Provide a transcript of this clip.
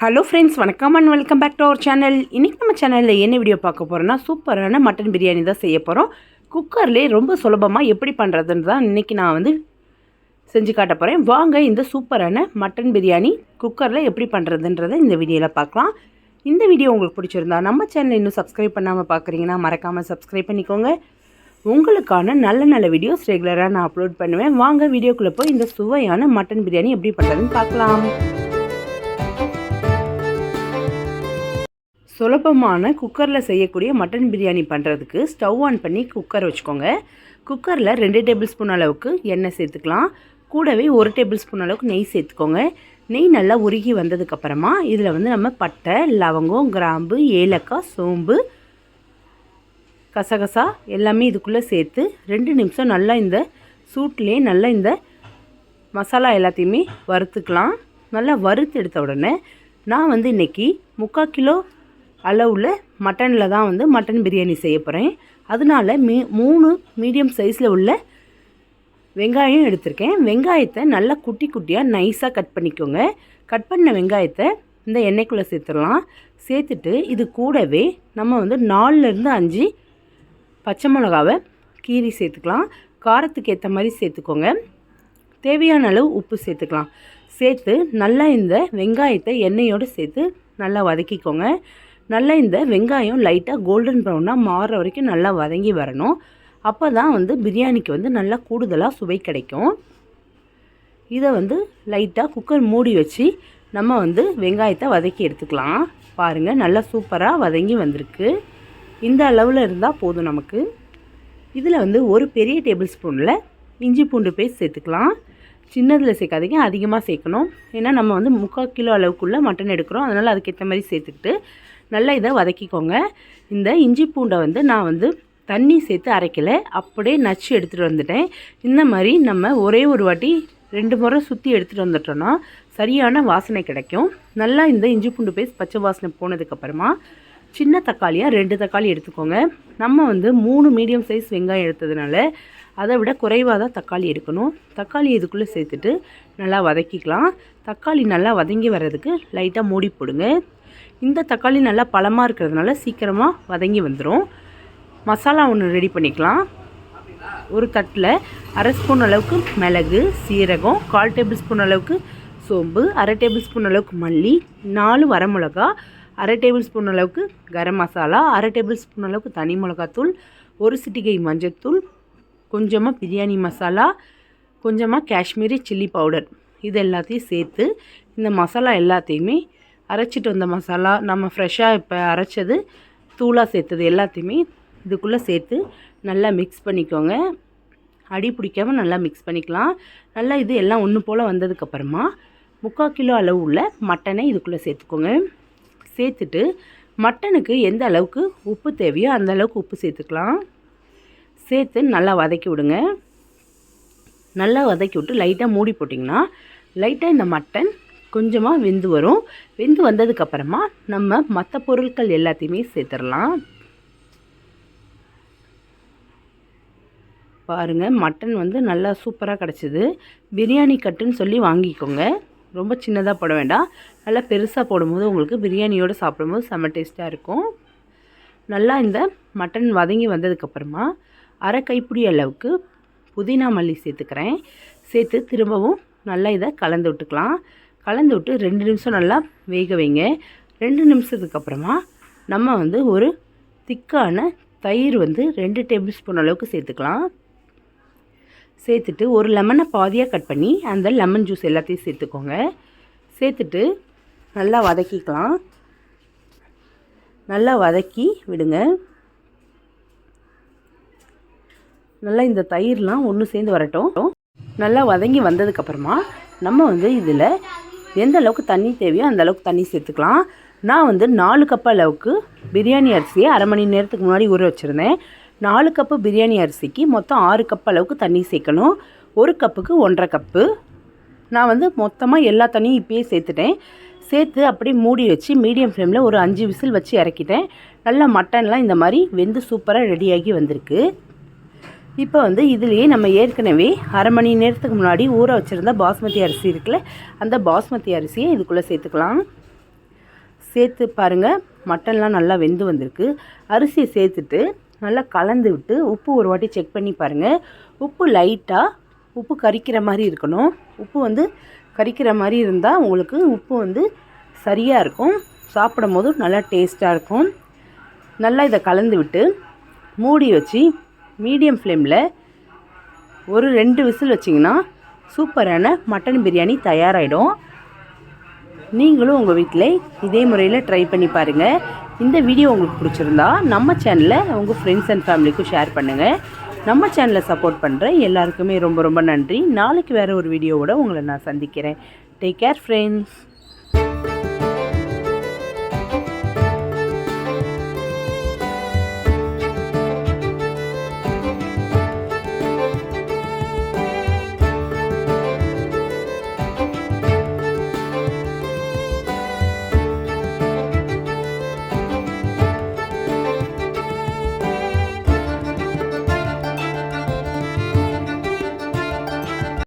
Hello friends, வணக்கம் and welcome back to our channel. இன்றைக்கி நம்ம சேனலில் என்ன வீடியோ பார்க்க போகிறோன்னா, சூப்பரான மட்டன் பிரியாணி தான் செய்ய போகிறோம். குக்கர்லேயே ரொம்ப சுலபமாக எப்படி பண்ணுறதுன்னு தான் இன்றைக்கி நான் செஞ்சு காட்ட போகிறேன். வாங்க இந்த சூப்பரான மட்டன் பிரியாணி குக்கரில் எப்படி பண்ணுறதுன்றதை இந்த வீடியோவில் பார்க்கலாம். இந்த வீடியோ உங்களுக்கு பிடிச்சிருந்தா நம்ம சேனலை இன்னும் சப்ஸ்கிரைப் பண்ணாமல் பார்க்குறீங்கன்னா மறக்காமல் சப்ஸ்கிரைப் பண்ணிக்கோங்க. உங்களுக்கான நல்ல நல்ல வீடியோஸ் ரெகுலராக நான் அப்லோட் பண்ணுவேன். வாங்க வீடியோக்குள்ளே போய் இந்த சுவையான மட்டன் பிரியாணி எப்படி பண்ணுறதுன்னு பார்க்கலாம். சுலபமான குக்கரில் செய்யக்கூடிய மட்டன் பிரியாணி பண்ணுறதுக்கு ஸ்டவ் ஆன் பண்ணி குக்கர் வச்சுக்கோங்க. குக்கரில் 2 டேபிள் ஸ்பூன் அளவுக்கு எண்ணெய் சேர்த்துக்கலாம். கூடவே 1 டேபிள் ஸ்பூன் அளவுக்கு நெய் சேர்த்துக்கோங்க. நெய் நல்லா உருகி வந்ததுக்கப்புறமா இதில் நம்ம பட்டை, லவங்கம், கிராம்பு, ஏலக்காய், சோம்பு, கசகசா எல்லாமே இதுக்குள்ளே சேர்த்து 2 நிமிஷம் நல்லா இந்த சூட்லேயே நல்லா இந்த மசாலா எல்லாத்தையுமே வறுத்துக்கலாம். நல்லா வறுத்து எடுத்த உடனே நான் இன்றைக்கி 3/4 கிலோ அளவில் மட்டனில் தான் மட்டன் பிரியாணி செய்ய போகிறேன். அதனால் 3 மீடியம் சைஸில் உள்ள வெங்காயம் எடுத்திருக்கேன். வெங்காயத்தை நல்லா குட்டி குட்டியாக நைஸாக கட் பண்ணிக்கோங்க. கட் பண்ண வெங்காயத்தை இந்த எண்ணெய்க்குள்ளே சேர்த்துடலாம். சேர்த்துட்டு இது கூடவே நம்ம 4லேருந்து 5 பச்சை மிளகாவை கீரி சேர்த்துக்கலாம். காரத்துக்கு ஏற்ற மாதிரி சேர்த்துக்கோங்க. தேவையான அளவு உப்பு சேர்த்துக்கலாம். சேர்த்து நல்லா இந்த வெங்காயத்தை எண்ணெயோடு சேர்த்து நல்லா வதக்கிக்கோங்க. நல்லா இந்த வெங்காயம் லைட்டாக கோல்டன் ப்ரௌனாக மாறுற வரைக்கும் நல்லா வதங்கி வரணும். அப்போ தான் பிரியாணிக்கு நல்லா கூடுதலாக சுவை கிடைக்கும். இதை லைட்டாக குக்கர் மூடி வச்சு நம்ம வெங்காயத்தை வதக்கி எடுத்துக்கலாம். பாருங்கள், நல்லா சூப்பராக வதங்கி வந்திருக்கு. இந்த அளவில் இருந்தால் போதும் நமக்கு. இதில் ஒரு பெரிய டேபிள் ஸ்பூனில் இஞ்சி பூண்டு பேஸ்ட் சேர்த்துக்கலாம். சின்னதில் சேர்க்காதீங்க, அதிகமாக சேர்க்கணும். ஏன்னா நம்ம 3/4 கிலோ அளவுக்குள்ளே மட்டன் எடுக்கிறோம். அதனால் அதுக்கேற்ற மாதிரி சேர்த்துக்கிட்டு நல்லா இதை வதக்கிக்கோங்க. இந்த இஞ்சி பூண்டை நான் தண்ணி சேர்த்து அரைக்கலை, அப்படியே நச்சு எடுத்துகிட்டு வந்துட்டேன். இந்த மாதிரி நம்ம ஒரே ஒரு வாட்டி 2 முறை சுற்றி எடுத்துகிட்டு வந்துட்டோன்னா சரியான வாசனை கிடைக்கும். நல்லா இந்த இஞ்சி பூண்டு பேஸ்ட் பச்சை வாசனை போனதுக்கப்புறமா சின்ன தக்காளியாக 2 தக்காளி எடுத்துக்கோங்க. நம்ம 3 மீடியம் சைஸ் வெங்காயம் எடுத்ததுனால அதை விட குறைவாக தான் தக்காளி எடுக்கணும். தக்காளி இதுக்குள்ளே சேர்த்துட்டு நல்லா வதக்கிக்கலாம். தக்காளி நல்லா வதங்கி வர்றதுக்கு லைட்டாக மூடி போடுங்க. இந்த தக்காளி நல்லா பழமாக இருக்கிறதுனால சீக்கிரமாக வதங்கி வந்துடும். மசாலா ஒன்று ரெடி பண்ணிக்கலாம். ஒரு தட்டில் 1/2 ஸ்பூன் அளவுக்கு மிளகு, சீரகம், 1/4 டேபிள் ஸ்பூன் அளவுக்கு சோம்பு, 1/2 டேபிள் ஸ்பூன் அளவுக்கு மல்லி, 4 வரமிளகா, 1/2 டேபிள் ஸ்பூன் அளவுக்கு கரம் மசாலா, 1/2 டேபிள் ஸ்பூன் அளவுக்கு தனி மிளகாத்தூள், 1 சிட்டிகை மஞ்சள்தூள், கொஞ்சமாக பிரியாணி மசாலா, கொஞ்சமாக காஷ்மீரி சில்லி பவுடர், இது எல்லாத்தையும் சேர்த்து இந்த மசாலா எல்லாத்தையுமே அரைச்சிட்டு வந்த மசாலா, நம்ம ஃப்ரெஷ்ஷாக இப்போ அரைச்சது தூளாக சேர்த்தது எல்லாத்தையுமே இதுக்குள்ளே சேர்த்து நல்லா மிக்ஸ் பண்ணிக்கோங்க. அடி பிடிக்காமல் நல்லா மிக்ஸ் பண்ணிக்கலாம். நல்லா இது எல்லாம் ஒன்று போல் வந்ததுக்கப்புறமா 3/4 கிலோ அளவு உள்ள மட்டனை இதுக்குள்ளே சேர்த்துக்கோங்க. சேர்த்துட்டு மட்டனுக்கு எந்த அளவுக்கு உப்பு தேவையோ அந்த அளவுக்கு உப்பு சேர்த்துக்கலாம். சேர்த்து நல்லா வதக்கி விடுங்க. நல்லா வதக்கி விட்டு லைட்டாக மூடி போட்டிங்கன்னா லைட்டாக இந்த மட்டன் கொஞ்சமாக வெந்து வரும். வெந்து வந்ததுக்கப்புறமா நம்ம மற்ற பொருட்கள் எல்லாத்தையுமே சேர்த்துடலாம். பாருங்கள், மட்டன் நல்லா சூப்பராக கிடச்சிது. பிரியாணி கட்டுன்னு சொல்லி வாங்கிக்கோங்க. ரொம்ப சின்னதாக போட வேண்டாம், நல்லா பெருசாக போடும்போது உங்களுக்கு பிரியாணியோடு சாப்பிடும்போது செம்ம டேஸ்ட்டாக இருக்கும். நல்லா இந்த மட்டன் வதங்கி வந்ததுக்கப்புறமா 1/2 கைப்பிடி அளவுக்கு புதினா மல்லி சேர்த்துக்கிறேன். சேர்த்து திரும்பவும் நல்லா இதை கலந்து விட்டுக்கலாம். கலந்து விட்டு 2 நிமிஷம் நல்லா வேக வைங்க. 2 நிமிஷத்துக்கு அப்புறமா நம்ம ஒரு திக்கான தயிர் 2 டேபிள் ஸ்பூன் அளவுக்கு சேர்த்துக்கலாம். சேர்த்துட்டு ஒரு லெமனை பாதியாக கட் பண்ணி அந்த லெமன் ஜூஸ் எல்லாத்தையும் சேர்த்துக்கோங்க. சேர்த்துட்டு நல்லா வதக்கிக்கலாம். நல்லா வதக்கி விடுங்க. நல்லா இந்த தயிர்லாம் ஒன்று சேர்ந்து வரட்டும். நல்லா வதங்கி வந்ததுக்கப்புறமா நம்ம இதில் எந்த அளவுக்கு தண்ணி தேவையோ அந்த அளவுக்கு தண்ணி சேர்த்துக்கலாம். நான் 4 கப் அளவுக்கு பிரியாணி அரிசியை 1/2 மணி நேரத்துக்கு முன்னாடி ஊற வச்சுருந்தேன். 4 கப்பு பிரியாணி அரிசிக்கு மொத்தம் 6 கப் அளவுக்கு தண்ணி சேர்க்கணும். 1 கப்புக்கு 1/2 கப்பு. நான் மொத்தமாக எல்லா தண்ணியும் இப்போயே சேர்த்துட்டேன். சேர்த்து அப்படியே மூடி வச்சு மீடியம் ஃப்ளேமில் ஒரு 5 விசில் வச்சு இறக்கிட்டேன். நல்லா மட்டன்லாம் இந்த மாதிரி வெந்து சூப்பராக ரெடியாகி வந்திருக்கு. இப்போ இதுலேயே நம்ம ஏற்கனவே 1/2 மணி நேரத்துக்கு முன்னாடி ஊற வச்சுருந்த பாஸ்மதி அரிசி இருக்குல்ல, அந்த பாஸ்மதி அரிசியை இதுக்குள்ளே சேர்த்துக்கலாம். சேர்த்து பாருங்கள், மட்டன்லாம் நல்லா வெந்து வந்திருக்கு. அரிசியை சேர்த்துட்டு நல்லா கலந்து விட்டு உப்பு ஒரு வாட்டி செக் பண்ணி பாருங்கள். உப்பு லைட்டாக உப்பு கரிக்கிற மாதிரி இருக்கணும். உப்பு வந்து கரிக்கிற மாதிரி இருந்தால் உங்களுக்கு உப்பு வந்து சரியாக இருக்கும். சாப்பிடும் போது நல்லா டேஸ்ட்டாக இருக்கும். நல்லா இதை கலந்து விட்டு மூடி வச்சு மீடியம் ஃப்ளேமில் ஒரு 2 விசில் வச்சிங்கன்னா சூப்பரான மட்டன் பிரியாணி தயாராகிடும். நீங்களும் உங்கள் வீட்டில் இதே முறையில் ட்ரை பண்ணி பாருங்கள். இந்த வீடியோ உங்களுக்கு பிடிச்சிருந்தா நம்ம சேனலை உங்கள் ஃப்ரெண்ட்ஸ் அண்ட் ஃபேமிலிக்கும் ஷேர் பண்ணுங்கள். நம்ம சேனலை சப்போர்ட் பண்ணுற எல்லாருக்குமே ரொம்ப ரொம்ப நன்றி. நாளைக்கு வேறு ஒரு வீடியோவோட உங்களை நான் சந்திக்கிறேன். Take care friends.